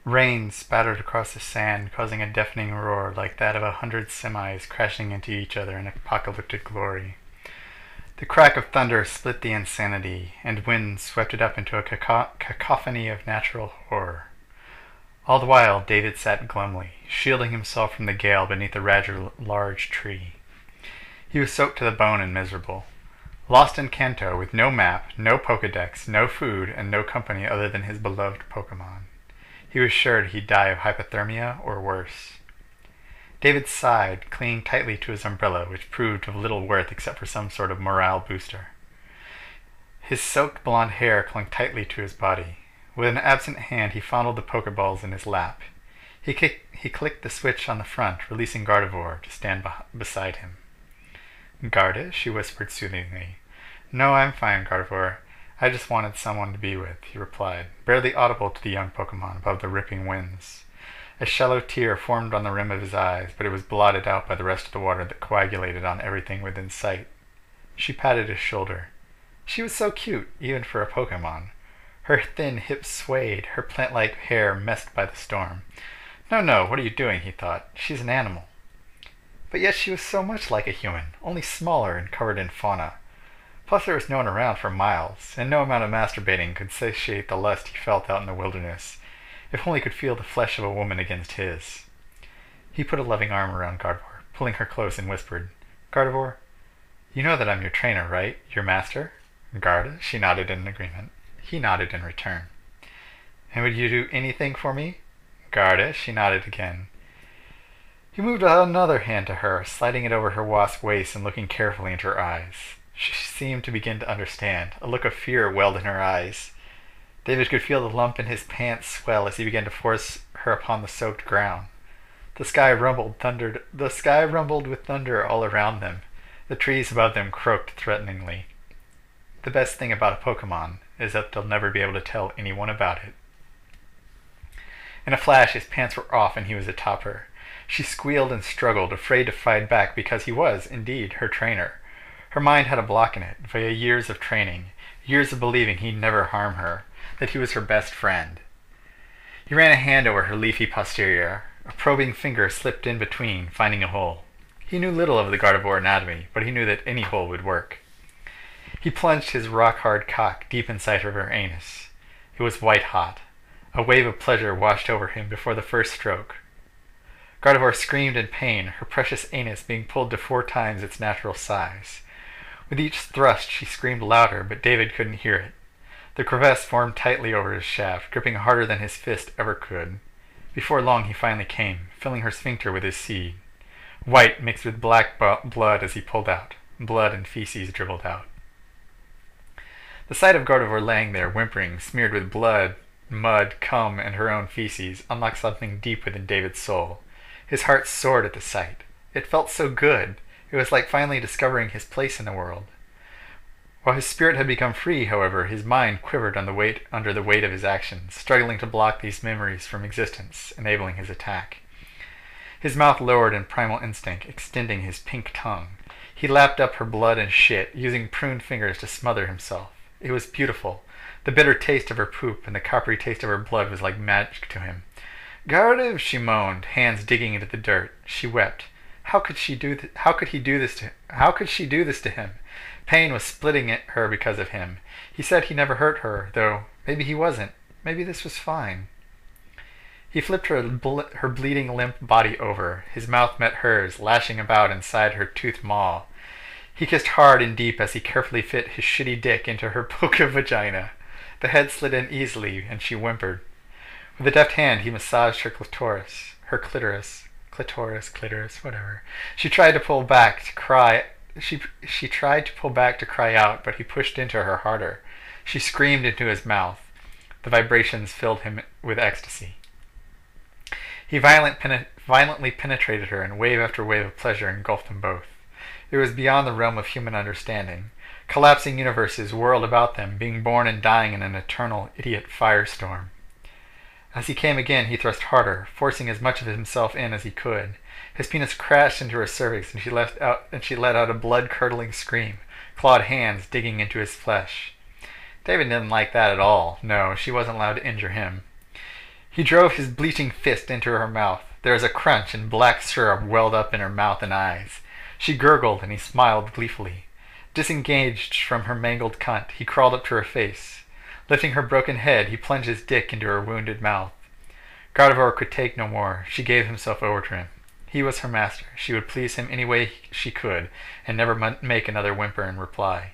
Rain spattered across the sand, causing a deafening roar like that of 100 semis crashing into each other in apocalyptic glory. The crack of thunder split the insanity, and wind swept it up into a cacophony of natural horror. All the while David sat glumly, shielding himself from the gale beneath a rather large tree. He was soaked to the bone and miserable. Lost in Kanto, with no map, no Pokedex, no food, and no company other than his beloved Pokemon. He was sure he'd die of hypothermia or worse. David sighed, clinging tightly to his umbrella, which proved of little worth except for some sort of morale booster. His soaked blonde hair clung tightly to his body. With an absent hand he fondled the Pokeballs in his lap. He clicked the switch on the front, releasing Gardevoir to stand beside him. "Garda?" she whispered soothingly. "No, I'm fine, Gardevoir. I just wanted someone to be with," he replied, barely audible to the young Pokemon above the ripping winds. A shallow tear formed on the rim of his eyes, but it was blotted out by the rest of the water that coagulated on everything within sight. She patted his shoulder. She was so cute, even for a Pokemon. Her thin hips swayed, her plant-like hair messed by the storm. No, what are you doing, he thought. She's an animal. But yet she was so much like a human, only smaller and covered in fauna. Plus there was no one around for miles, and no amount of masturbating could satiate the lust he felt out in the wilderness, if only he could feel the flesh of a woman against his. He put a loving arm around Gardevoir, pulling her close, and whispered, "Gardevoir, you know that I'm your trainer, right? Your master?" "Garda?" She nodded in agreement. He nodded in return. "And would you do anything for me?" "Garda?" She nodded again. He moved another hand to her, sliding it over her wasp waist and looking carefully into her eyes. She seemed to begin to understand. A look of fear welled in her eyes. David could feel the lump in his pants swell as he began to force her upon the soaked ground. The sky rumbled with thunder all around them. The trees above them croaked threateningly. The best thing about a Pokemon is that they'll never be able to tell anyone about it. In a flash his pants were off and he was atop her. She squealed and struggled, afraid to fight back because he was, indeed, her trainer. Her mind had a block in it, via years of training, years of believing he'd never harm her, that he was her best friend. He ran a hand over her leafy posterior. A probing finger slipped in between, finding a hole. He knew little of the Gardevoir anatomy, but he knew that any hole would work. He plunged his rock-hard cock deep inside her anus. It was white-hot. A wave of pleasure washed over him before the first stroke. Gardevoir screamed in pain, her precious anus being pulled to 4 times its natural size. With each thrust she screamed louder, but David couldn't hear it. The crevasse formed tightly over his shaft, gripping harder than his fist ever could. Before long he finally came, filling her sphincter with his seed. White mixed with black blood as he pulled out. Blood and feces dribbled out. The sight of Gardevoir laying there, whimpering, smeared with blood, mud, cum, and her own feces, unlocked something deep within David's soul. His heart soared at the sight. It felt so good. It was like finally discovering his place in the world. While his spirit had become free, however, his mind quivered under the weight of his actions, struggling to block these memories from existence, enabling his attack. His mouth lowered in primal instinct, extending his pink tongue. He lapped up her blood and shit, using pruned fingers to smother himself. It was beautiful. The bitter taste of her poop and the coppery taste of her blood was like magic to him. "Gardev," she moaned, hands digging into the dirt. She wept. How could she do this to him? Pain was splitting at her because of him. He said he never hurt her, though maybe he wasn't. Maybe this was fine. He flipped her bleeding limp body over. His mouth met hers, lashing about inside her toothed maw. He kissed hard and deep as he carefully fit his shitty dick into her poke vagina. The head slid in easily, and she whimpered. With a deft hand, he massaged her clitoris, whatever. She tried to pull back to cry. She tried to pull back to cry out, but he pushed into her harder. She screamed into his mouth. The vibrations filled him with ecstasy. He violently penetrated her, and wave after wave of pleasure engulfed them both. It was beyond the realm of human understanding. Collapsing universes whirled about them, being born and dying in an eternal idiot firestorm. As he came again, he thrust harder, forcing as much of himself in as he could. His penis crashed into her cervix, and she let out a blood-curdling scream, clawed hands digging into his flesh. David didn't like that at all. No, she wasn't allowed to injure him. He drove his bleaching fist into her mouth. There was a crunch, and black syrup welled up in her mouth and eyes. She gurgled, and he smiled gleefully. Disengaged from her mangled cunt, he crawled up to her face. Lifting her broken head, he plunged his dick into her wounded mouth. Gardevoir could take no more. She gave himself over to him. He was her master. She would please him any way she could, and never make another whimper in reply.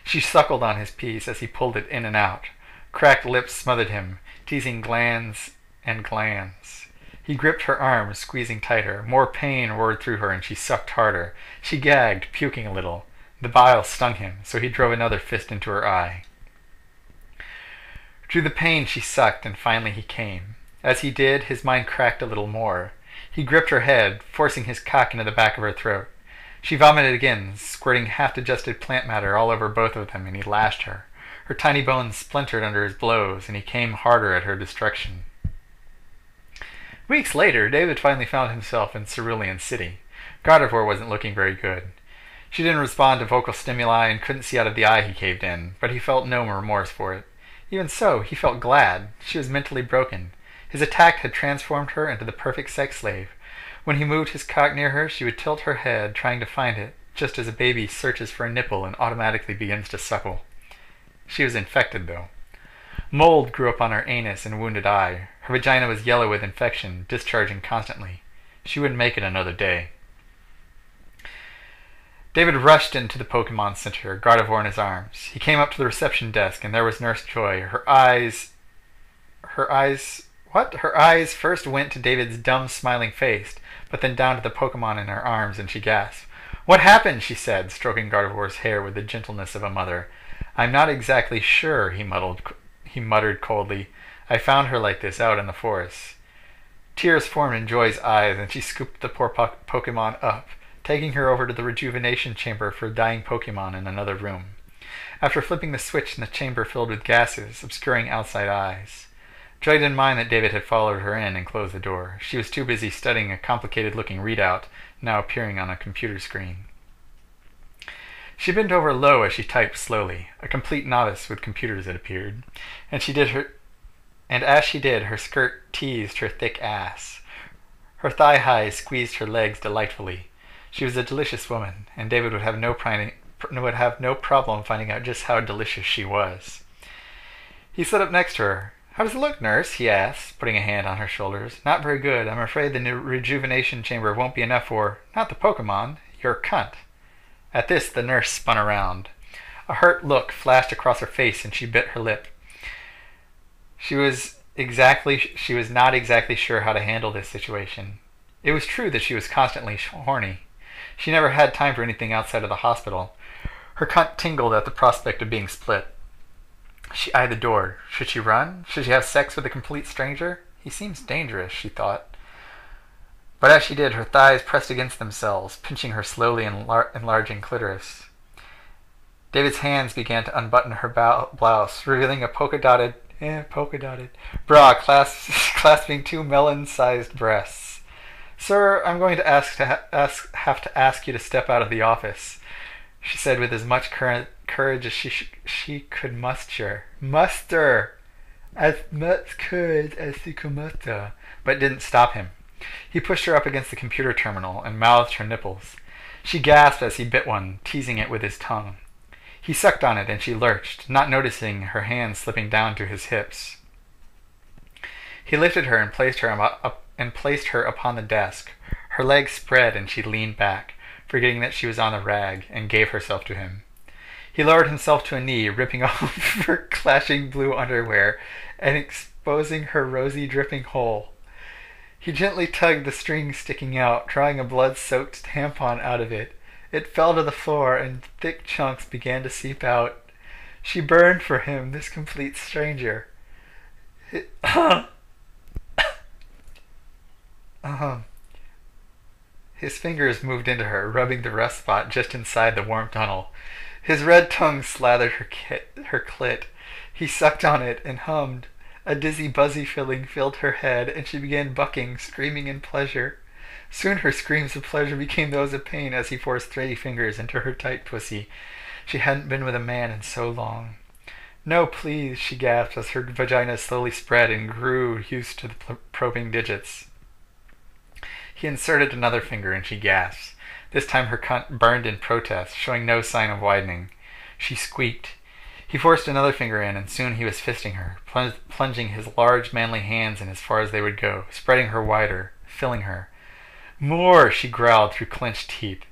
She suckled on his piece as he pulled it in and out. Cracked lips smothered him, teasing glands and glands. He gripped her arms, squeezing tighter. More pain roared through her, and she sucked harder. She gagged, puking a little. The bile stung him, so he drove another fist into her eye. Through the pain she sucked, and finally he came. As he did, his mind cracked a little more. He gripped her head, forcing his cock into the back of her throat. She vomited again, squirting half-digested plant matter all over both of them, and he lashed her. Her tiny bones splintered under his blows, and he came harder at her destruction. Weeks later, David finally found himself in Cerulean City. Gardevoir wasn't looking very good. She didn't respond to vocal stimuli and couldn't see out of the eye he caved in, but he felt no remorse for it. Even so, he felt glad. She was mentally broken. His attack had transformed her into the perfect sex slave. When he moved his cock near her, she would tilt her head, trying to find it, just as a baby searches for a nipple and automatically begins to suckle. She was infected, though. Mold grew up on her anus and wounded eye. Her vagina was yellow with infection, discharging constantly. She wouldn't make it another day. David rushed into the Pokemon Center, Gardevoir in his arms. He came up to the reception desk, and there was Nurse Joy. Her eyes first went to David's dumb, smiling face, but then down to the Pokemon in her arms, and she gasped. "What happened?" she said, stroking Gardevoir's hair with the gentleness of a mother. "I'm not exactly sure," he muttered coldly. "I found her like this out in the forest." Tears formed in Joy's eyes, and she scooped the poor Pokemon up, taking her over to the rejuvenation chamber for dying Pokemon in another room. After flipping the switch, the chamber filled with gases, obscuring outside eyes. Joy didn't mind that David had followed her in and closed the door. She was too busy studying a complicated-looking readout, now appearing on a computer screen. She bent over low as she typed slowly. A complete novice with computers, it appeared. And as she did, her skirt teased her thick ass. Her thigh-highs squeezed her legs delightfully. She was a delicious woman, and David would have no problem finding out just how delicious she was. He stood up next to her. "How does it look, nurse?" he asked, putting a hand on her shoulders. "Not very good. I'm afraid the new rejuvenation chamber won't be enough for, not the Pokemon, your cunt." At this, the nurse spun around. A hurt look flashed across her face, and she bit her lip. She was not exactly sure how to handle this situation. It was true that she was constantly horny. She never had time for anything outside of the hospital. Her cunt tingled at the prospect of being split. She eyed the door. Should she run? Should she have sex with a complete stranger? He seems dangerous, she thought. But as she did, her thighs pressed against themselves, pinching her slowly enlarging clitoris. David's hands began to unbutton her blouse, revealing a polka-dotted bra clasping two melon-sized breasts. "Sir, I'm going to have to ask you to step out of the office," she said with as much courage as she could muster. As much courage as she could muster. But didn't stop him. He pushed her up against the computer terminal and mouthed her nipples. She gasped as he bit one, teasing it with his tongue. He sucked on it, and she lurched, not noticing her hands slipping down to his hips. He lifted her and placed her upon the desk. Her legs spread, and she leaned back, forgetting that she was on the rag, and gave herself to him. He lowered himself to a knee, ripping off her clashing blue underwear and exposing her rosy dripping hole. He gently tugged the string sticking out, drawing a blood-soaked tampon out of it. It fell to the floor, and thick chunks began to seep out. She burned for him, this complete stranger. His fingers moved into her, rubbing the rust spot just inside the warm tunnel. His red tongue slathered her clit. He sucked on it and hummed. A dizzy, buzzy feeling filled her head, and she began bucking, screaming in pleasure. Soon her screams of pleasure became those of pain as he forced 3 fingers into her tight pussy. She hadn't been with a man in so long. No, please, she gasped as her vagina slowly spread and grew used to the probing digits. He inserted another finger and she gasped. This time her cunt burned in protest, showing no sign of widening. She squeaked. He forced another finger in, and soon he was fisting her, plunging his large, manly hands in as far as they would go, spreading her wider, filling her. More, she growled through clenched teeth,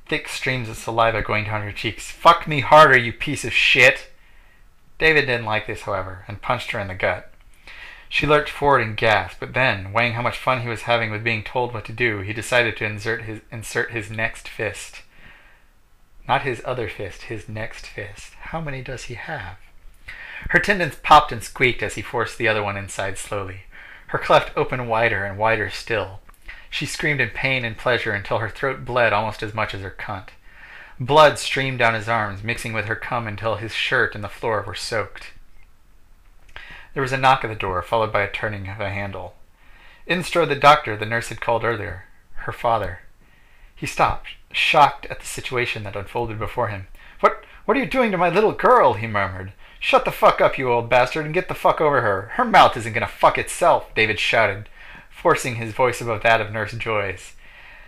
thick streams of saliva going down her cheeks. Fuck me harder, you piece of shit! David didn't like this, however, and punched her in the gut. She lurched forward and gasped, but then, weighing how much fun he was having with being told what to do, he decided to insert his next fist. Not his other fist, his next fist. How many does he have? Her tendons popped and squeaked as he forced the other one inside slowly. Her cleft opened wider and wider still. She screamed in pain and pleasure until her throat bled almost as much as her cunt. Blood streamed down his arms, mixing with her cum until his shirt and the floor were soaked. There was a knock at the door, followed by a turning of a handle. In strode the doctor the nurse had called earlier, her father. He stopped, shocked at the situation that unfolded before him. What are you doing to my little girl?" he murmured. "Shut the fuck up, you old bastard, and get the fuck over her. Her mouth isn't gonna fuck itself," David shouted, forcing his voice above that of Nurse Joy's.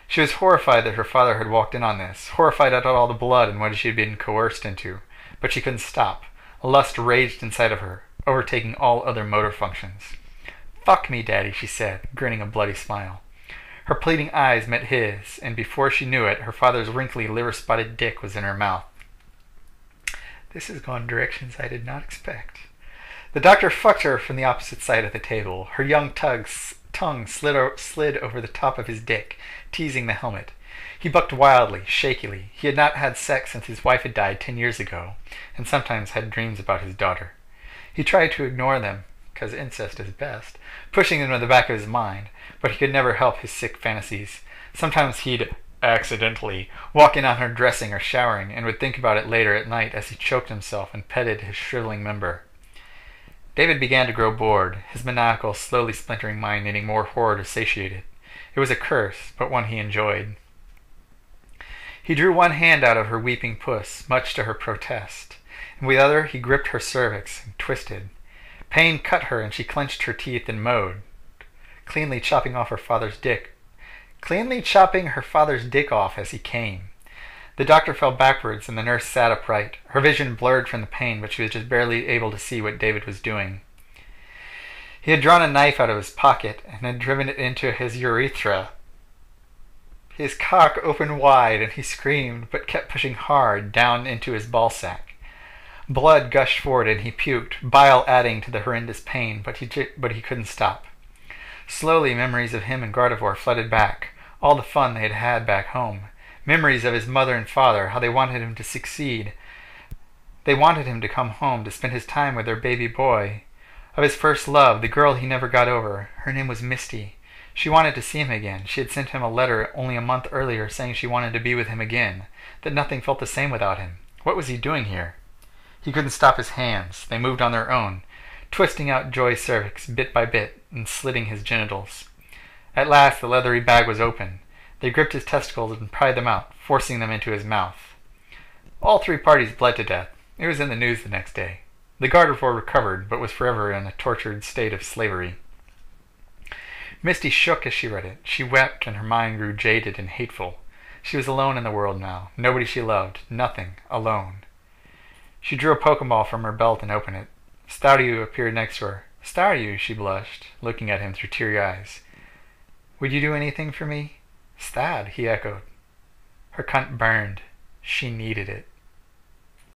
She was horrified that her father had walked in on this, horrified at all the blood and what she had been coerced into, but she couldn't stop. Lust raged inside of her, overtaking all other motor functions. "Fuck me, Daddy," she said, grinning a bloody smile. Her pleading eyes met his, and before she knew it, her father's wrinkly, liver-spotted dick was in her mouth. This has gone directions I did not expect. The doctor fucked her from the opposite side of the table. Her young tongue slid over the top of his dick, teasing the helmet. He bucked wildly, shakily. He had not had sex since his wife had died 10 years ago, and sometimes had dreams about his daughter. He tried to ignore them, because incest is best, pushing them to the back of his mind, but he could never help his sick fantasies. Sometimes he'd accidentally walk in on her dressing or showering, and would think about it later at night as he choked himself and petted his shriveling member. David began to grow bored, his maniacal, slowly splintering mind needing more horror to satiate it. It was a curse, but one he enjoyed. He drew one hand out of her weeping puss, much to her protest, and with the other he gripped her cervix and twisted. Pain cut her, and she clenched her teeth and moaned, cleanly chopping her father's dick off as he came. The doctor fell backwards, and the nurse sat upright. Her vision blurred from the pain, but she was just barely able to see what David was doing. He had drawn a knife out of his pocket and had driven it into his urethra. His cock opened wide, and he screamed, but kept pushing hard down into his ballsack. Blood gushed forward, and he puked, bile adding to the horrendous pain, but he couldn't stop. Slowly, memories of him and Gardevoir flooded back, all the fun they had had back home. Memories of his mother and father, how they wanted him to succeed. They wanted him to come home to spend his time with their baby boy. Of his first love, the girl he never got over. Her name was Misty. She wanted to see him again. She had sent him a letter only a month earlier saying she wanted to be with him again, that nothing felt the same without him. What was he doing here? He couldn't stop his hands. They moved on their own, twisting out Joy's cervix bit by bit and slitting his genitals. At last the leathery bag was open. They gripped his testicles and pried them out, forcing them into his mouth. All three parties bled to death. It was in the news the next day. The Gardevoir recovered, but was forever in a tortured state of slavery. Misty shook as she read it. She wept, and her mind grew jaded and hateful. She was alone in the world now. Nobody she loved. Nothing. Alone. She drew a Pokeball from her belt and opened it. Staryu appeared next to her. "Staryu," she blushed, looking at him through teary eyes. "Would you do anything for me?" "Stad," he echoed. Her cunt burned. She needed it.